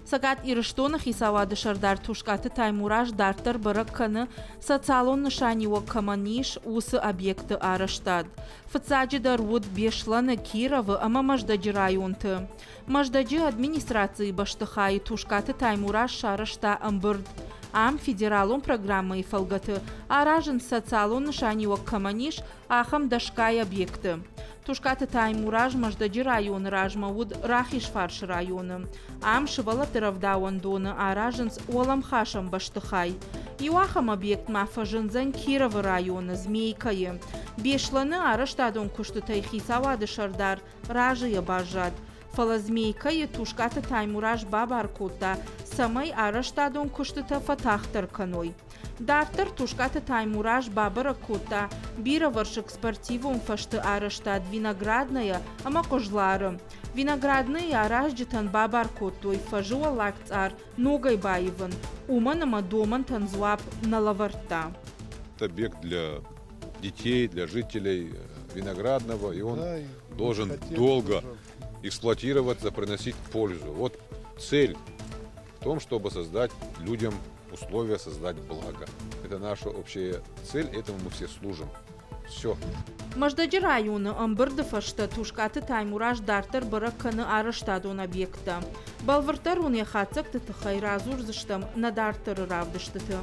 Sagat iriştonu xisava dışarıdar tuşkatı taymuraj dartır bırakkanı социалон нышанио каманиш усы объекты араштад. Фцаджи дарвуд бешланы Кировы ама маждаджи районты. Маждаджи администрации баштыхай тушкаты таймураж шарышта амбырд. Ам федералон программы фалгаты. Аражын социалон нышанио каманиш ахам дашкай объекты. Тушкаты таймураж маждаджи район ражмауд рахиш фарш районы. Ам шывала тыравдауан доны аражынс олам хашам баштыхай. Иуахам объект мафажынзан Киров районы Змейкайы. Бешланы араштадон куштытай хисава дышардар ражыя бажад. Фала Змейкайы тушкаты таймураж бабаркутта самай араштадон куштыта фатахтар каной. Дартер тушкаты таймураж бабаракутта бира варшик спортивум фашты араштад виноградная ама кожлары. Виноградные аражджитан бабаркуттуй фажуа лакцар ногай баеван. Уманама доман танзуап на лаварта. Это объект для детей, для жителей Виноградного, и он должен долго эксплуатироваться, приносить пользу. Вот цель в том, чтобы создать людям условия, создать благо. Это наша общая цель, этому мы все служим. Все. Маждаджи районы амбырды фашта тушкаты таймураж дартер быракканы араштадон объекта. Балвартар он яхацак тыхай разур зыштам на дартер равдыштыты.